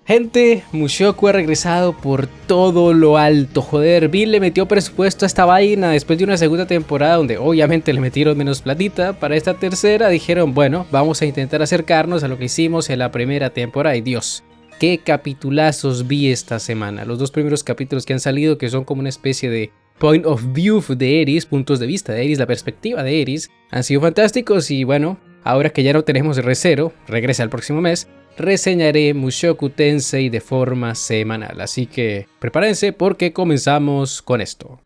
Gente, Mushoku ha regresado por todo lo alto. Joder, Bill le metió presupuesto a esta vaina después de una segunda temporada donde obviamente le metieron menos platita. Para esta tercera dijeron, bueno, vamos a intentar acercarnos a lo que hicimos en la primera temporada. Y Dios, qué capitulazos vi esta semana. Los dos primeros capítulos que han salido, que son como una especie de point of view de Eris, puntos de vista de Eris, la perspectiva de Eris, han sido fantásticos. Y bueno, ahora que ya no tenemos Re:Zero, regresa el próximo mes, reseñaré Mushoku Tensei de forma semanal, así que prepárense porque comenzamos con esto.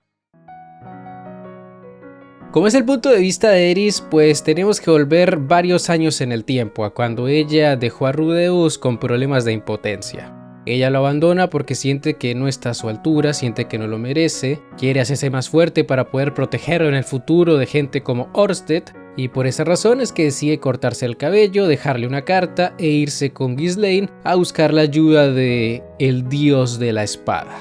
Como es el punto de vista de Eris, pues tenemos que volver varios años en el tiempo, a cuando ella dejó a Rudeus con problemas de impotencia. Ella lo abandona porque siente que no está a su altura, siente que no lo merece, quiere hacerse más fuerte para poder protegerlo en el futuro de gente como Orsted, y por esa razón es que decide cortarse el cabello, dejarle una carta e irse con Ghislaine a buscar la ayuda de el dios de la espada.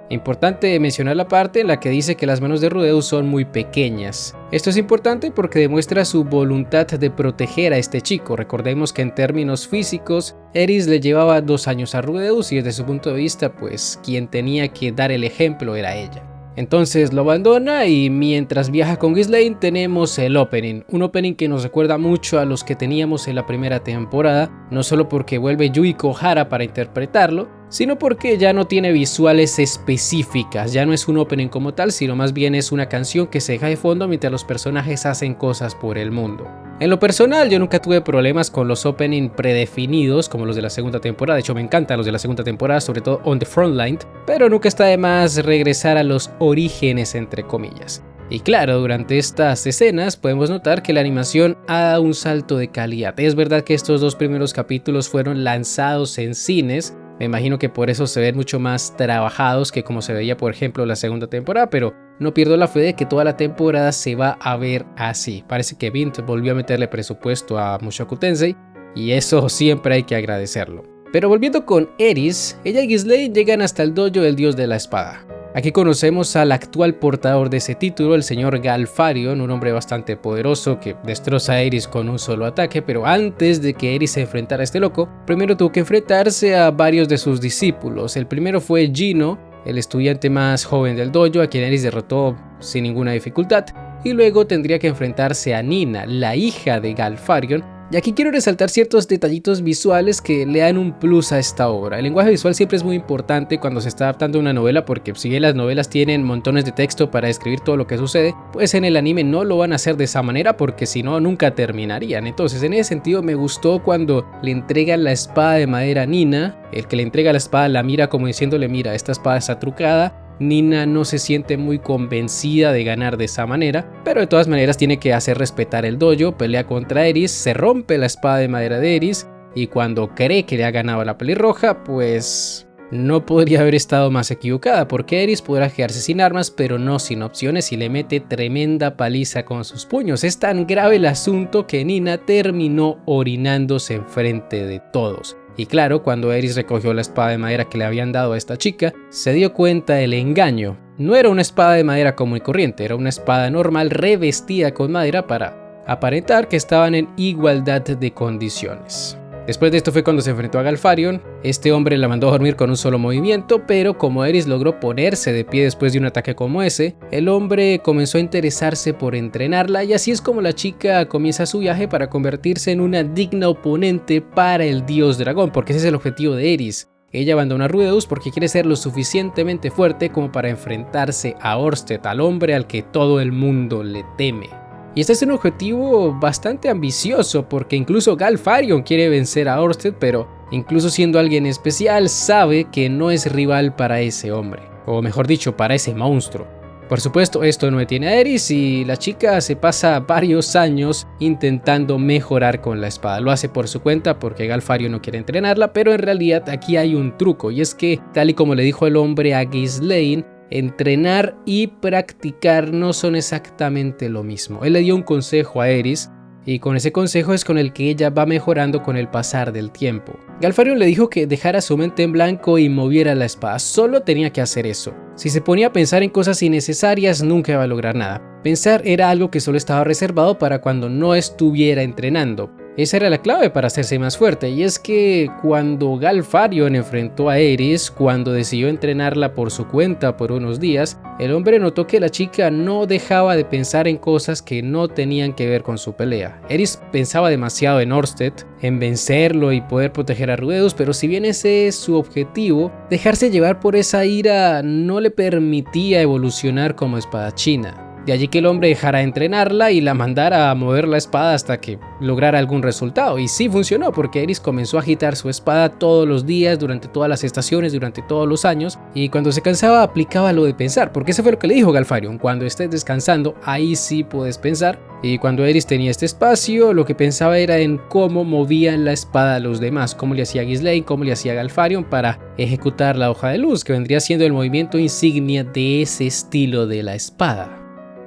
Importante mencionar la parte en la que dice que las manos de Rudeus son muy pequeñas. Esto es importante porque demuestra su voluntad de proteger a este chico. Recordemos que en términos físicos, Eris le llevaba 2 años a Rudeus y desde su punto de vista, pues quien tenía que dar el ejemplo era ella. Entonces lo abandona y mientras viaja con Ghislaine tenemos el opening. Un opening que nos recuerda mucho a los que teníamos en la primera temporada, no solo porque vuelve Yuiko Hara para interpretarlo, sino porque ya no tiene visuales específicas, ya no es un opening como tal, sino más bien es una canción que se deja de fondo mientras los personajes hacen cosas por el mundo. En lo personal yo nunca tuve problemas con los opening predefinidos como los de la segunda temporada, de hecho me encantan los de la segunda temporada, sobre todo On the Frontline, pero nunca está de más regresar a los orígenes entre comillas. Y claro, durante estas escenas podemos notar que la animación ha dado un salto de calidad. Es verdad que estos 2 primeros capítulos fueron lanzados en cines, me imagino que por eso se ven mucho más trabajados que como se veía por ejemplo la segunda temporada, pero no pierdo la fe de que toda la temporada se va a ver así. Parece que Vint volvió a meterle presupuesto a Mushoku Tensei y eso siempre hay que agradecerlo. Pero volviendo con Eris, ella y Ghislaine llegan hasta el dojo del dios de la espada. Aquí conocemos al actual portador de ese título, el señor Galfarion, un hombre bastante poderoso que destroza a Eris con un solo ataque, pero antes de que Eris se enfrentara a este loco, primero tuvo que enfrentarse a varios de sus discípulos. El primero fue Gino, el estudiante más joven del dojo, a quien Eris derrotó sin ninguna dificultad, y luego tendría que enfrentarse a Nina, la hija de Galfarion. Y aquí quiero resaltar ciertos detallitos visuales que le dan un plus a esta obra. El lenguaje visual siempre es muy importante cuando se está adaptando una novela, porque si bien las novelas tienen montones de texto para describir todo lo que sucede, pues en el anime no lo van a hacer de esa manera porque si no nunca terminarían. Entonces en ese sentido me gustó cuando le entregan la espada de madera a Nina. El que le entrega la espada la mira como diciéndole, mira, esta espada está trucada. Nina no se siente muy convencida de ganar de esa manera, pero de todas maneras tiene que hacer respetar el dojo, pelea contra Eris, se rompe la espada de madera de Eris y cuando cree que le ha ganado a la pelirroja, pues no podría haber estado más equivocada porque Eris podrá quedarse sin armas pero no sin opciones y le mete tremenda paliza con sus puños. Es tan grave el asunto que Nina terminó orinándose enfrente de todos. Y claro, cuando Eris recogió la espada de madera que le habían dado a esta chica, se dio cuenta del engaño. No era una espada de madera común y corriente, era una espada normal revestida con madera para aparentar que estaban en igualdad de condiciones. Después de esto fue cuando se enfrentó a Galfarion. Este hombre la mandó a dormir con un solo movimiento, pero como Eris logró ponerse de pie después de un ataque como ese, el hombre comenzó a interesarse por entrenarla y así es como la chica comienza su viaje para convertirse en una digna oponente para el dios dragón, porque ese es el objetivo de Eris. Ella abandona a Rudeus porque quiere ser lo suficientemente fuerte como para enfrentarse a Orsted, al hombre al que todo el mundo le teme. Y este es un objetivo bastante ambicioso porque incluso Galfarion quiere vencer a Orsted, pero incluso siendo alguien especial sabe que no es rival para ese hombre, o mejor dicho, para ese monstruo. Por supuesto, esto no detiene a Eris y la chica se pasa varios años intentando mejorar con la espada. Lo hace por su cuenta porque Galfarion no quiere entrenarla, pero en realidad aquí hay un truco y es que, tal y como le dijo el hombre a Ghislaine, entrenar y practicar no son exactamente lo mismo. Él le dio un consejo a Eris y con ese consejo es con el que ella va mejorando con el pasar del tiempo. Galfarion le dijo que dejara su mente en blanco y moviera la espada, solo tenía que hacer eso. Si se ponía a pensar en cosas innecesarias nunca iba a lograr nada. Pensar era algo que solo estaba reservado para cuando no estuviera entrenando. Esa era la clave para hacerse más fuerte, y es que cuando Galfarion enfrentó a Eris, cuando decidió entrenarla por su cuenta por unos días, el hombre notó que la chica no dejaba de pensar en cosas que no tenían que ver con su pelea. Eris pensaba demasiado en Orsted, en vencerlo y poder proteger a Rudeus, pero si bien ese es su objetivo, dejarse llevar por esa ira no le permitía evolucionar como espadachina. De allí que el hombre dejara de entrenarla y la mandara a mover la espada hasta que lograra algún resultado. Y sí funcionó, porque Eris comenzó a agitar su espada todos los días, durante todas las estaciones, durante todos los años. Y cuando se cansaba aplicaba lo de pensar, porque eso fue lo que le dijo Galfarion: cuando estés descansando, ahí sí puedes pensar. Y cuando Eris tenía este espacio, lo que pensaba era en cómo movían la espada a los demás, cómo le hacía Ghislaine, cómo le hacía Galfarion para ejecutar la hoja de luz, que vendría siendo el movimiento insignia de ese estilo de la espada.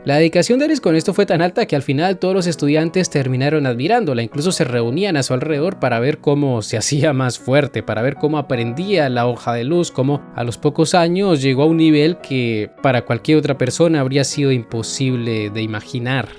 La dedicación de Eris con esto fue tan alta que al final todos los estudiantes terminaron admirándola, incluso se reunían a su alrededor para ver cómo se hacía más fuerte, para ver cómo aprendía la hoja de luz, cómo a los pocos años llegó a un nivel que para cualquier otra persona habría sido imposible de imaginar.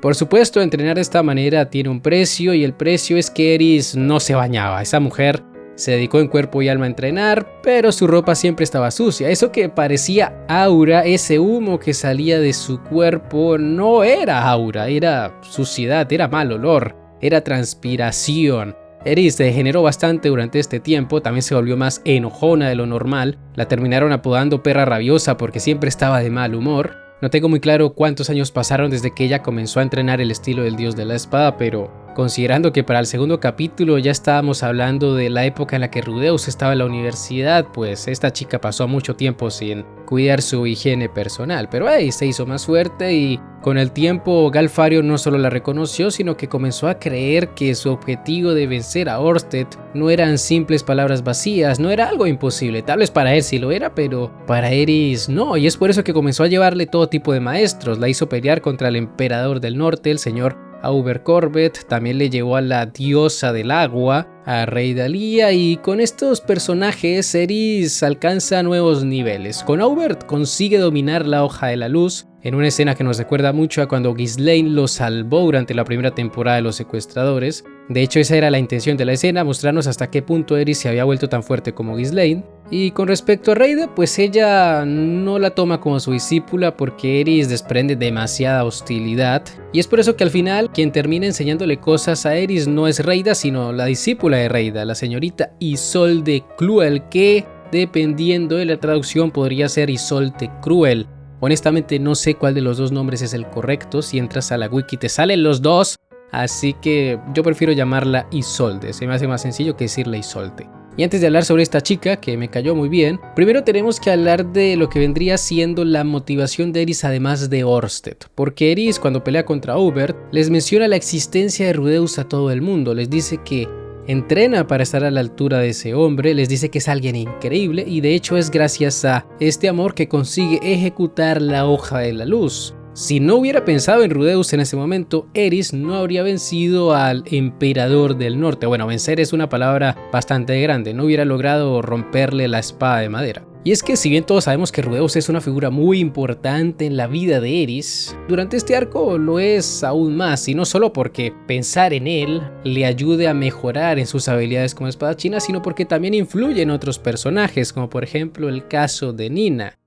Por supuesto, entrenar de esta manera tiene un precio, y el precio es que Eris no se bañaba. Esa mujer se dedicó en cuerpo y alma a entrenar, pero su ropa siempre estaba sucia. Eso que parecía aura, ese humo que salía de su cuerpo, no era aura, era suciedad, era mal olor, era transpiración. Eris se degeneró bastante durante este tiempo, también se volvió más enojona de lo normal. La terminaron apodando perra rabiosa porque siempre estaba de mal humor. No tengo muy claro cuántos años pasaron desde que ella comenzó a entrenar el estilo del dios de la espada, pero considerando que para el segundo capítulo ya estábamos hablando de la época en la que Rudeus estaba en la universidad, pues esta chica pasó mucho tiempo sin cuidar su higiene personal. Pero se hizo más fuerte, y con el tiempo Galfarion no solo la reconoció, sino que comenzó a creer que su objetivo de vencer a Orsted no eran simples palabras vacías, no era algo imposible. Tal vez para él sí lo era, pero para Eris no, y es por eso que comenzó a llevarle todo tipo de maestros. La hizo pelear contra el emperador del norte, el señor Auber Corbett, también le llevó a la diosa del agua, a Rey Dalía, y con estos personajes Eris alcanza nuevos niveles. Con Auber consigue dominar la hoja de la luz, en una escena que nos recuerda mucho a cuando Ghislaine lo salvó durante la primera temporada de Los Secuestradores. De hecho, esa era la intención de la escena, mostrarnos hasta qué punto Eris se había vuelto tan fuerte como Ghislaine. Y con respecto a Reida, pues ella no la toma como su discípula porque Eris desprende demasiada hostilidad, y es por eso que al final quien termina enseñándole cosas a Eris no es Reida, sino la discípula de Reida, la señorita Isolde Cruel, que dependiendo de la traducción podría ser Isolde Cruel. Honestamente no sé cuál de los dos nombres es el correcto. Si entras a la wiki te salen los dos, así que yo prefiero llamarla Isolde, se me hace más sencillo que decirle Isolde. Y antes de hablar sobre esta chica, que me cayó muy bien, primero tenemos que hablar de lo que vendría siendo la motivación de Eris además de Orsted. Porque Eris, cuando pelea contra Hubert, les menciona la existencia de Rudeus a todo el mundo. Les dice que entrena para estar a la altura de ese hombre, les dice que es alguien increíble, y de hecho es gracias a este amor que consigue ejecutar la hoja de la luz. Si no hubiera pensado en Rudeus en ese momento, Eris no habría vencido al emperador del norte. Bueno, vencer es una palabra bastante grande, no hubiera logrado romperle la espada de madera. Y es que si bien todos sabemos que Rudeus es una figura muy importante en la vida de Eris, durante este arco lo es aún más, y no solo porque pensar en él le ayude a mejorar en sus habilidades como espadachina, sino porque también influye en otros personajes, como por ejemplo el caso de Nina.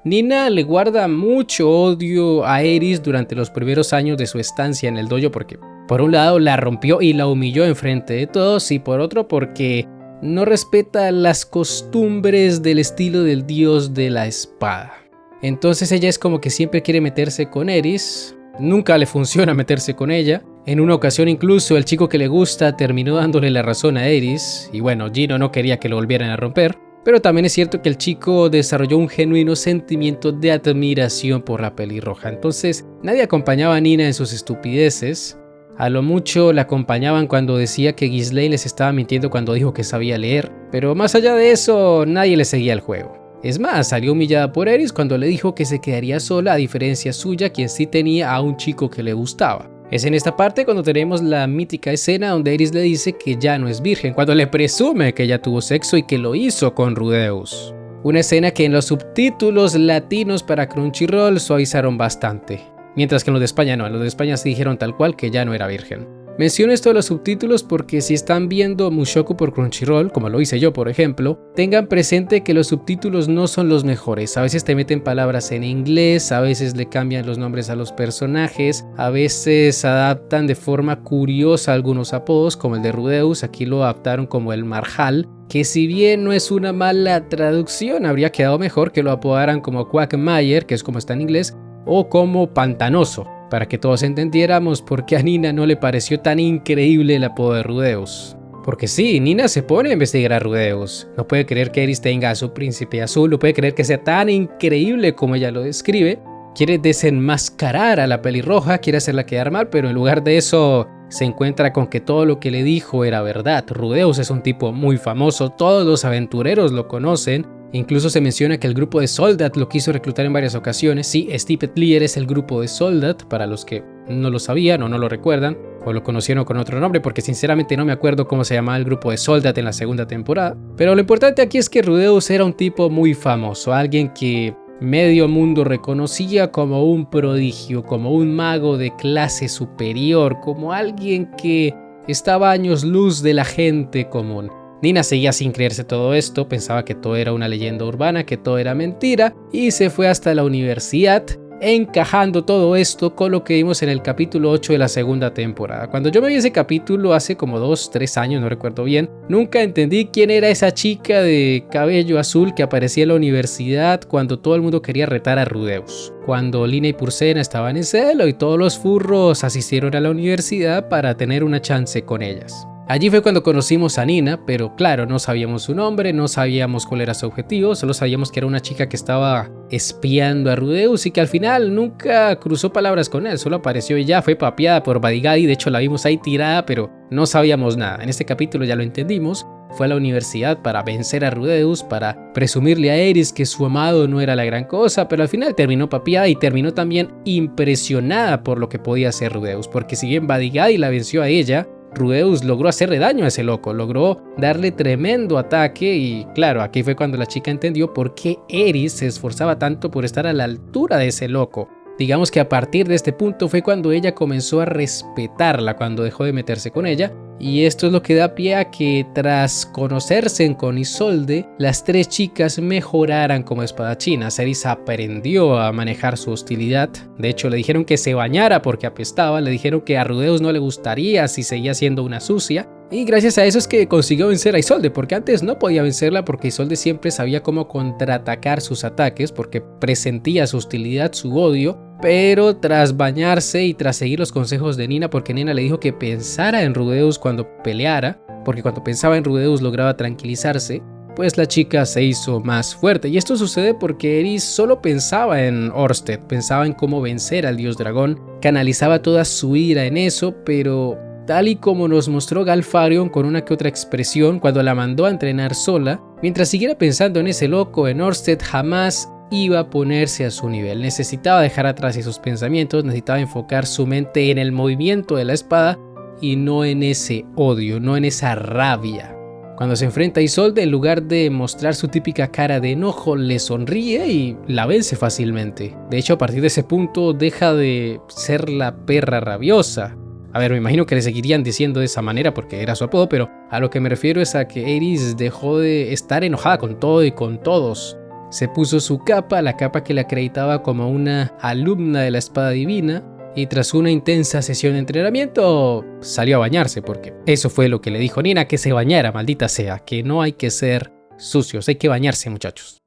Nina le guarda mucho odio a Eris durante los primeros años de su estancia en el dojo porque, por un lado, la rompió y la humilló enfrente de todos, y por otro porque no respeta las costumbres del estilo del dios de la espada. Entonces ella es como que siempre quiere meterse con Eris, nunca le funciona meterse con ella. En una ocasión incluso el chico que le gusta terminó dándole la razón a Eris, y bueno, Gino no quería que lo volvieran a romper. Pero también es cierto que el chico desarrolló un genuino sentimiento de admiración por la pelirroja. Entonces nadie acompañaba a Nina en sus estupideces. A lo mucho la acompañaban cuando decía que Ghislaine les estaba mintiendo cuando dijo que sabía leer. Pero más allá de eso, nadie le seguía el juego. Es más, salió humillada por Eris cuando le dijo que se quedaría sola, a diferencia suya, quien sí tenía a un chico que le gustaba. Es en esta parte cuando tenemos la mítica escena donde Eris le dice que ya no es virgen, cuando le presume que ya tuvo sexo y que lo hizo con Rudeus. Una escena que en los subtítulos latinos para Crunchyroll suavizaron bastante. Mientras que en los de España no, en los de España sí dijeron tal cual que ya no era virgen. Menciono esto de los subtítulos porque si están viendo Mushoku por Crunchyroll, como lo hice yo por ejemplo, tengan presente que los subtítulos no son los mejores. A veces te meten palabras en inglés, a veces le cambian los nombres a los personajes, a veces adaptan de forma curiosa algunos apodos, como el de Rudeus, aquí lo adaptaron como el Marjal, que si bien no es una mala traducción, habría quedado mejor que lo apodaran como Quagmire, que es como está en inglés, o como Pantanoso, para que todos entendiéramos por qué a Nina no le pareció tan increíble el apodo de Rudeus. Porque sí, Nina se pone a investigar a Rudeus. No puede creer que Eris tenga a su príncipe azul, no puede creer que sea tan increíble como ella lo describe. Quiere desenmascarar a la pelirroja, quiere hacerla quedar mal, pero en lugar de eso se encuentra con que todo lo que le dijo era verdad. Rudeus es un tipo muy famoso, todos los aventureros lo conocen. Incluso se menciona que el grupo de Soldat lo quiso reclutar en varias ocasiones. Sí, Stipet Leer es el grupo de Soldat, para los que no lo sabían o no lo recuerdan, o lo conocieron con otro nombre, porque sinceramente no me acuerdo cómo se llamaba el grupo de Soldat en la segunda temporada. Pero lo importante aquí es que Rudeus era un tipo muy famoso, alguien que medio mundo reconocía como un prodigio, como un mago de clase superior, como alguien que estaba a años luz de la gente común. Nina seguía sin creerse todo esto, pensaba que todo era una leyenda urbana, que todo era mentira, y se fue hasta la universidad, encajando todo esto con lo que vimos en el capítulo 8 de la segunda temporada. Cuando yo me vi ese capítulo hace como 2-3 años, no recuerdo bien, nunca entendí quién era esa chica de cabello azul que aparecía en la universidad cuando todo el mundo quería retar a Rudeus. Cuando Lina y Purcena estaban en celo y todos los furros asistieron a la universidad para tener una chance con ellas. Allí fue cuando conocimos a Nina, pero claro, no sabíamos su nombre, no sabíamos cuál era su objetivo, solo sabíamos que era una chica que estaba espiando a Rudeus y que al final nunca cruzó palabras con él, solo apareció y ya fue papeada por Badigadi, de hecho la vimos ahí tirada, pero no sabíamos nada. En este capítulo ya lo entendimos, fue a la universidad para vencer a Rudeus, para presumirle a Eris que su amado no era la gran cosa, pero al final terminó papeada y terminó también impresionada por lo que podía hacer Rudeus, porque si bien Badigadi la venció a ella, Rudeus logró hacerle daño a ese loco, logró darle tremendo ataque y claro, aquí fue cuando la chica entendió por qué Eris se esforzaba tanto por estar a la altura de ese loco. Digamos que a partir de este punto fue cuando ella comenzó a respetarla, cuando dejó de meterse con ella, y esto es lo que da pie a que tras conocerse con Isolde, las tres chicas mejoraran como espadachinas. Eris aprendió a manejar su hostilidad, de hecho le dijeron que se bañara porque apestaba, le dijeron que a Rudeus no le gustaría si seguía siendo una sucia, y gracias a eso es que consiguió vencer a Isolde, porque antes no podía vencerla porque Isolde siempre sabía cómo contraatacar sus ataques, porque presentía su hostilidad, su odio, pero tras bañarse y tras seguir los consejos de Nina, porque Nina le dijo que pensara en Rudeus cuando peleara, porque cuando pensaba en Rudeus lograba tranquilizarse, pues la chica se hizo más fuerte. Y esto sucede porque Eris solo pensaba en Orsted, pensaba en cómo vencer al dios dragón, canalizaba toda su ira en eso, pero tal y como nos mostró Galfarion con una que otra expresión cuando la mandó a entrenar sola, mientras siguiera pensando en ese loco, en Orsted, jamás iba a ponerse a su nivel. Necesitaba dejar atrás esos pensamientos, necesitaba enfocar su mente en el movimiento de la espada y no en ese odio, no en esa rabia. Cuando se enfrenta a Isolde, en lugar de mostrar su típica cara de enojo, le sonríe y la vence fácilmente. De hecho, a partir de ese punto deja de ser la perra rabiosa. A ver, me imagino que le seguirían diciendo de esa manera porque era su apodo, pero a lo que me refiero es a que Eris dejó de estar enojada con todo y con todos. Se puso su capa, la capa que le acreditaba como una alumna de la espada divina, y tras una intensa sesión de entrenamiento salió a bañarse, porque eso fue lo que le dijo Nina, que se bañara, maldita sea, que no hay que ser sucios, hay que bañarse, muchachos.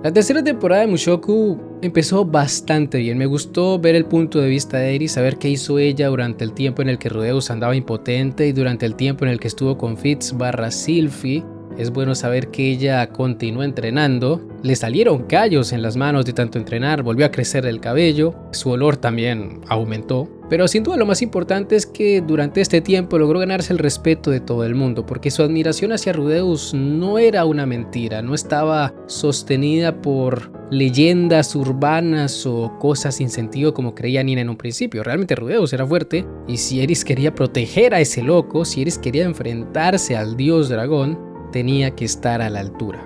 La tercera temporada de Mushoku empezó bastante bien, me gustó ver el punto de vista de Eris, saber qué hizo ella durante el tiempo en el que Rudeus andaba impotente y durante el tiempo en el que estuvo con Fitz/Sylphie. Es bueno saber que ella continuó entrenando, le salieron callos en las manos de tanto entrenar, volvió a crecer el cabello, su olor también aumentó. Pero sin duda lo más importante es que durante este tiempo logró ganarse el respeto de todo el mundo, porque su admiración hacia Rudeus no era una mentira, no estaba sostenida por leyendas urbanas o cosas sin sentido como creía Nina en un principio. Realmente Rudeus era fuerte, y si Eris quería proteger a ese loco, si Eris quería enfrentarse al dios dragón, tenía que estar a la altura.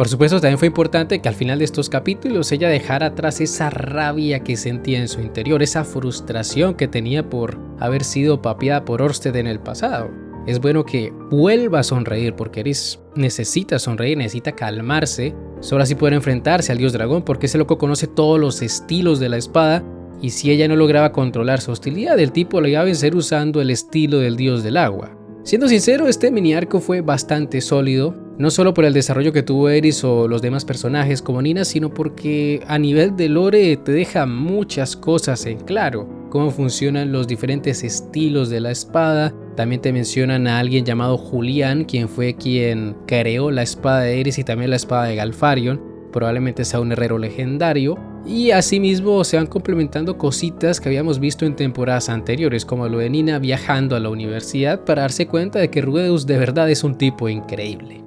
Por supuesto, también fue importante que al final de estos capítulos ella dejara atrás esa rabia que sentía en su interior, esa frustración que tenía por haber sido papeada por Orsted en el pasado. Es bueno que vuelva a sonreír porque Aerys necesita sonreír, necesita calmarse, solo así poder enfrentarse al dios dragón porque ese loco conoce todos los estilos de la espada y si ella no lograba controlar su hostilidad, el tipo la iba a vencer usando el estilo del dios del agua. Siendo sincero, este mini arco fue bastante sólido, no solo por el desarrollo que tuvo Aerys o los demás personajes como Nina, sino porque a nivel de lore te deja muchas cosas en claro, cómo funcionan los diferentes estilos de la espada. También te mencionan a alguien llamado Julián, quien fue quien creó la espada de Aerys y también la espada de Galfarion, probablemente sea un herrero legendario. Y asimismo se van complementando cositas que habíamos visto en temporadas anteriores, como lo de Nina viajando a la universidad para darse cuenta de que Rudeus de verdad es un tipo increíble.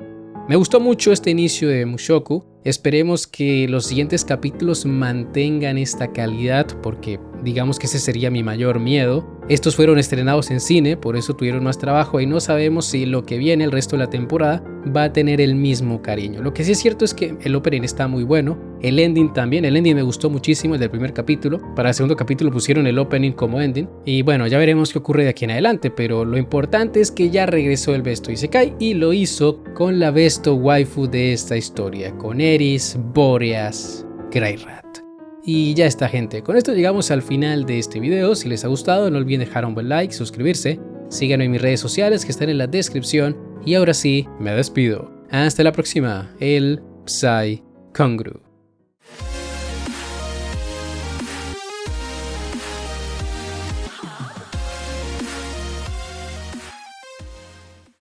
Me gustó mucho este inicio de Mushoku, esperemos que los siguientes capítulos mantengan esta calidad porque digamos que ese sería mi mayor miedo. Estos fueron estrenados en cine, por eso tuvieron más trabajo y no sabemos si lo que viene el resto de la temporada va a tener el mismo cariño. Lo que sí es cierto es que el opening está muy bueno, el ending también, el ending me gustó muchísimo, el del primer capítulo. Para el segundo capítulo pusieron el opening como ending y bueno, ya veremos qué ocurre de aquí en adelante, pero lo importante es que ya regresó el Besto Isekai y lo hizo con la Besto waifu de esta historia, con Aerys, Boreas, Greyrat. Y ya está, gente, con esto llegamos al final de este video. Si les ha gustado no olviden dejar un buen like, suscribirse, síganme en mis redes sociales que están en la descripción y ahora sí, me despido. Hasta la próxima, el Psy Kongru.